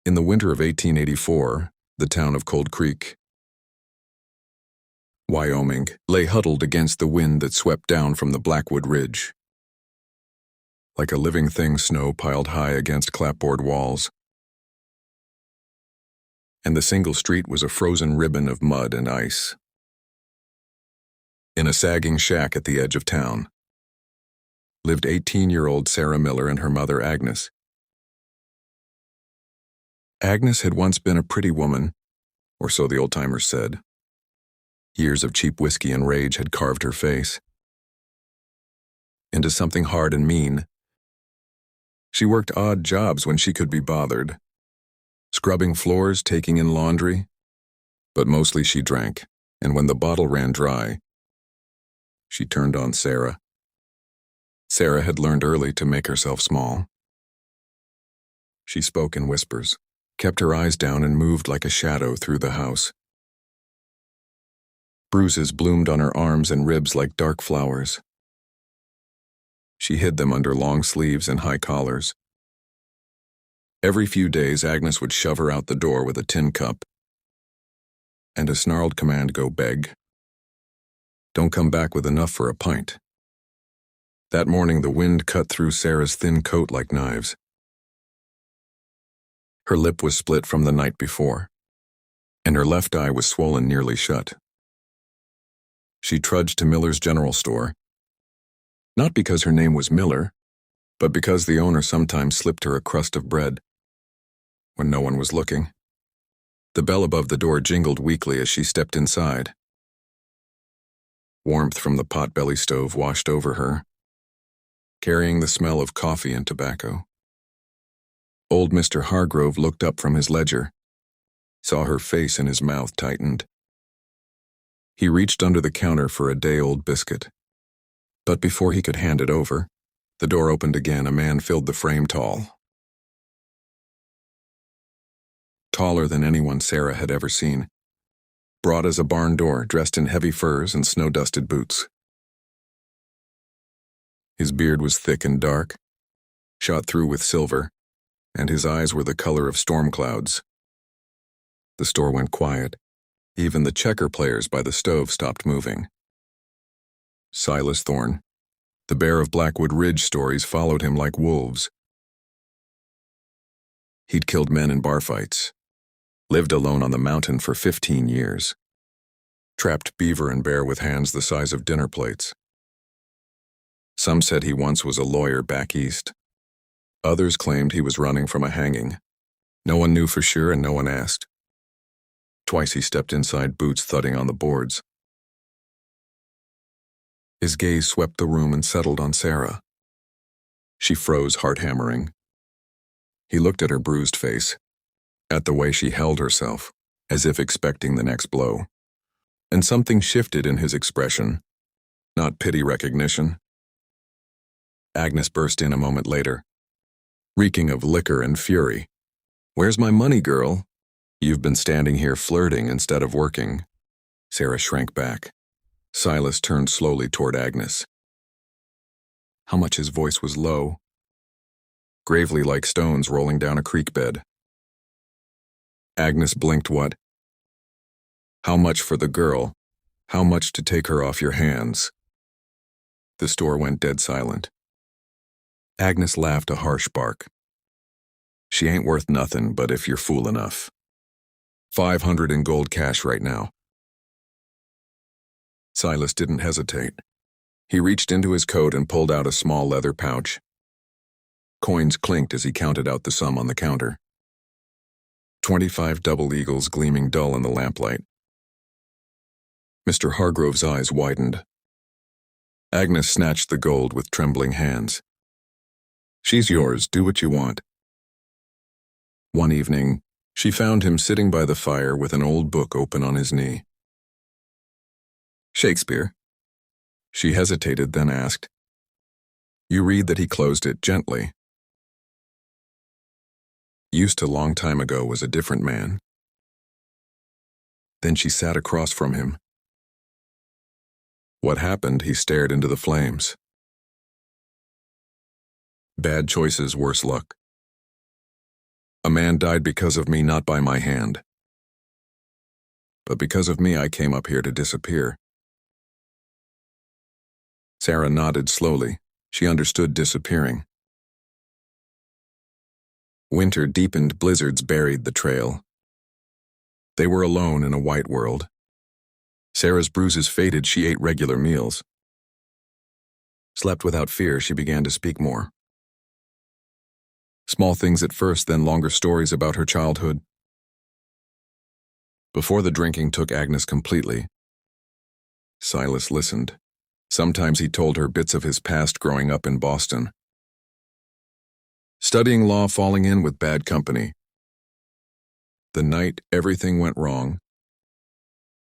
In the winter of 1884, the town of Cold Creek, Wyoming, lay huddled against the wind that swept down from the Blackwood Ridge. Like a living thing, snow piled high against clapboard walls, and the single street was a frozen ribbon of mud and ice. In a sagging shack at the edge of town lived 18-year-old Sarah Miller and her mother Agnes. Agnes had once been a pretty woman, or so the old-timers said. Years of cheap whiskey and rage had carved her face into something hard and mean. She worked odd jobs when she could be bothered, scrubbing floors, taking in laundry, but mostly she drank, and when the bottle ran dry, she turned on Sarah. Sarah had learned early to make herself small. She spoke in whispers, kept her eyes down, and moved like a shadow through the house. Bruises bloomed on her arms and ribs like dark flowers. She hid them under long sleeves and high collars. Every few days, Agnes would shove her out the door with a tin cup and a snarled command, "Go beg. Don't come back with enough for a pint." That morning, the wind cut through Sarah's thin coat like knives. Her lip was split from the night before, and her left eye was swollen nearly shut. She trudged to Miller's General Store, not because her name was Miller, but because the owner sometimes slipped her a crust of bread when no one was looking. The bell above the door jingled weakly as she stepped inside. Warmth from the potbelly stove washed over her, carrying the smell of coffee and tobacco. Old Mr. Hargrove looked up from his ledger, saw her face, and his mouth tightened. He reached under the counter for a day-old biscuit. But before he could hand it over, the door opened again. A man filled the frame, taller than anyone Sarah had ever seen, broad as a barn door, dressed in heavy furs and snow-dusted boots. His beard was thick and dark, shot through with silver, and his eyes were the color of storm clouds. The store went quiet. Even the checker players by the stove stopped moving. Silas Thorne, the bear of Blackwood Ridge stories, followed him like wolves. He'd killed men in bar fights, lived alone on the mountain for 15 years, trapped beaver and bear with hands the size of dinner plates. Some said he once was a lawyer back east. Others claimed he was running from a hanging. No one knew for sure, and no one asked. Twice he stepped inside, boots thudding on the boards. His gaze swept the room and settled on Sarah. She froze, heart hammering. He looked at her bruised face, at the way she held herself, as if expecting the next blow. And something shifted in his expression, not pity recognition. Agnes burst in a moment later, reeking of liquor and fury. "Where's my money, girl? You've been standing here flirting instead of working." Sarah shrank back. Silas turned slowly toward Agnes. How much his voice was low, gravely like stones rolling down a creek bed. Agnes blinked. "What? How much for the girl? How much to take her off your hands?" The store went dead silent. Agnes laughed a harsh bark. "She ain't worth nothing, but if you're fool enough. 500 in gold cash right now." Silas didn't hesitate. He reached into his coat and pulled out a small leather pouch. Coins clinked as he counted out the sum on the counter. 25 double eagles gleaming dull in the lamplight. Mr. Hargrove's eyes widened. Agnes snatched the gold with trembling hands. "She's yours, do what you want." One evening, she found him sitting by the fire with an old book open on his knee. "Shakespeare?" She hesitated, then asked. You read that he closed it gently. "Used to long time ago was a different man." Then she sat across from him. "What happened?" He stared into the flames. "Bad choices, worse luck." A man died because of me, not by my hand. But because of me, I came up here to disappear. Sarah nodded slowly. She understood disappearing. Winter deepened, blizzards buried the trail. They were alone in a white world. Sarah's bruises faded, she ate regular meals. Slept without fear, she began to speak more. Small things at first, then longer stories about her childhood. Before the drinking took Agnes completely, Silas listened. Sometimes he told her bits of his past growing up in Boston. Studying law, falling in with bad company. The night everything went wrong.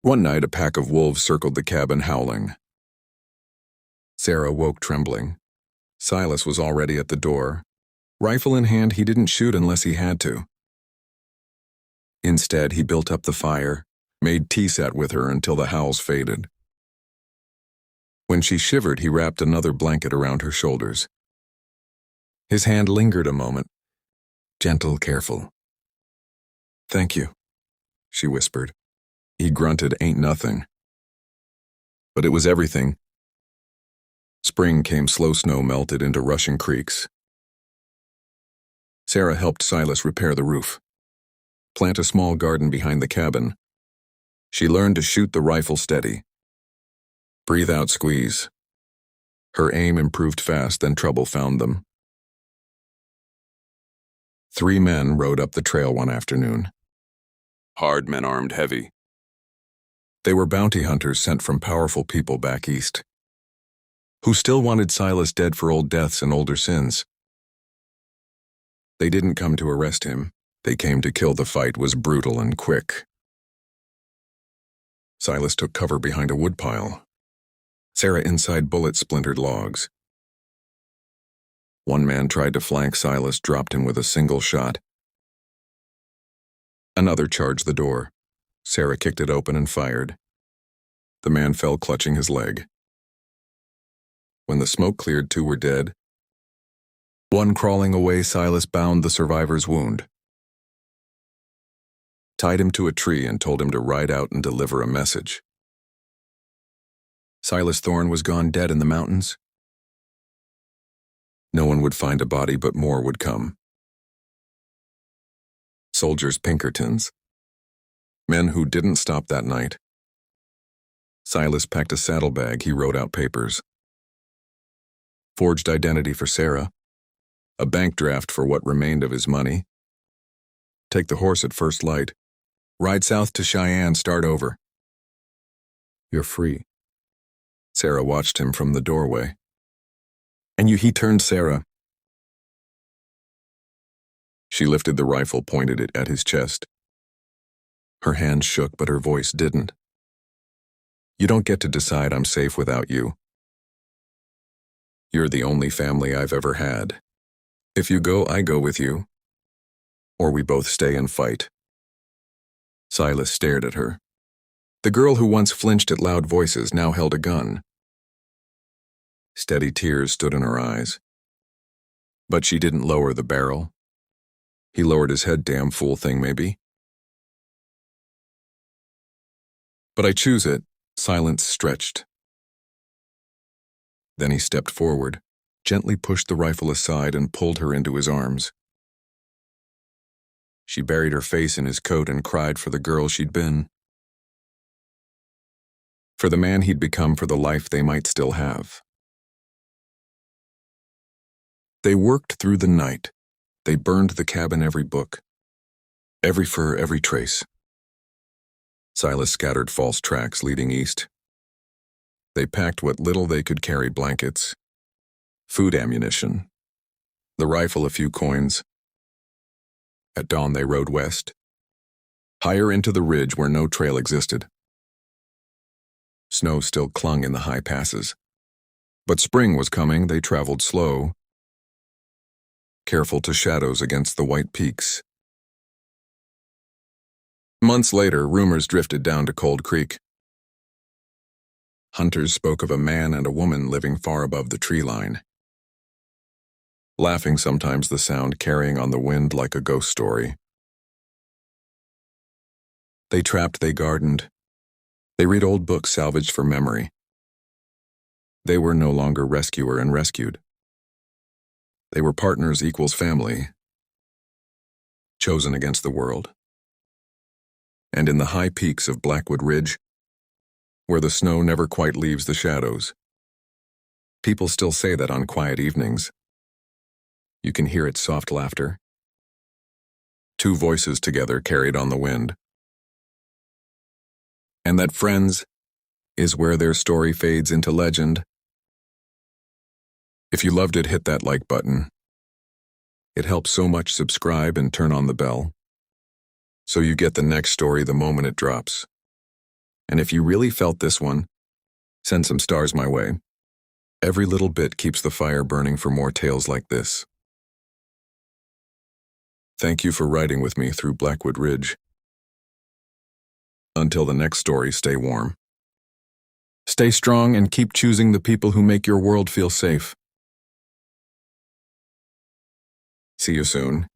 One night a pack of wolves circled the cabin, howling. Sarah woke trembling. Silas was already at the door. Rifle in hand, he didn't shoot unless he had to. Instead, he built up the fire, made tea, sat with her until the howls faded. When she shivered, he wrapped another blanket around her shoulders. His hand lingered a moment. Gentle, careful. "Thank you," she whispered. He grunted, "Ain't nothing." But it was everything. Spring came, slow snow melted into rushing creeks. Sarah helped Silas repair the roof, plant a small garden behind the cabin. She learned to shoot the rifle steady. Breathe out, squeeze. Her aim improved fast, then trouble found them. 3 men rode up the trail one afternoon. Hard men, armed heavy. They were bounty hunters sent from powerful people back east, who still wanted Silas dead for old deaths and older sins. They didn't come to arrest him. They came to kill. The fight was brutal and quick. Silas took cover behind a woodpile. Sarah inside bullet-splintered logs. One man tried to flank Silas, dropped him with a single shot. Another charged the door. Sarah kicked it open and fired. The man fell, clutching his leg. When the smoke cleared, 2 were dead. One crawling away, Silas bound the survivor's wound, tied him to a tree, and told him to ride out and deliver a message. Silas Thorne was gone, dead in the mountains. No one would find a body, but more would come. Soldiers, Pinkertons. Men who didn't stop that night. Silas packed a saddlebag. He wrote out papers. Forged identity for Sarah. A bank draft for what remained of his money. Take the horse at first light. Ride south to Cheyenne, start over. You're free. Sarah watched him from the doorway. And he turned Sarah. She lifted the rifle, pointed it at his chest. Her hand shook, but her voice didn't. You don't get to decide I'm safe without you. You're the only family I've ever had. If you go, I go with you. Or we both stay and fight. Silas stared at her. The girl who once flinched at loud voices now held a gun. Steady tears stood in her eyes. But she didn't lower the barrel. He lowered his head. Damn fool thing, maybe. But I choose it. Silence stretched. Then he stepped forward, gently pushed the rifle aside, and pulled her into his arms. She buried her face in his coat and cried for the girl she'd been. For the man he'd become, for the life they might still have. They worked through the night. They burned the cabin, every book, every fur, every trace. Silas scattered false tracks leading east. They packed what little they could carry: blankets, food, ammunition, the rifle, a few coins. At dawn they rode west, higher into the ridge where no trail existed. Snow still clung in the high passes. But spring was coming. They traveled slow, careful to shadows against the white peaks. Months later, rumors drifted down to Cold Creek. Hunters spoke of a man and a woman living far above the tree line. laughing sometimes, the sound carrying on the wind like a ghost story. They trapped, they gardened. They read old books salvaged for memory. They were no longer rescuer and rescued. They were partners equals family, chosen against the world. And in the high peaks of Blackwood Ridge, where the snow never quite leaves the shadows, people still say that on quiet evenings, you can hear its soft laughter. Two voices together carried on the wind. And that, friends, is where their story fades into legend. If you loved it, hit that like button. It helps so much. Subscribe and turn on the bell so you get the next story the moment it drops. And if you really felt this one, send some stars my way. Every little bit keeps the fire burning for more tales like this. Thank you for riding with me through Blackwood Ridge. Until the next story, stay warm. Stay strong and keep choosing the people who make your world feel safe. See you soon.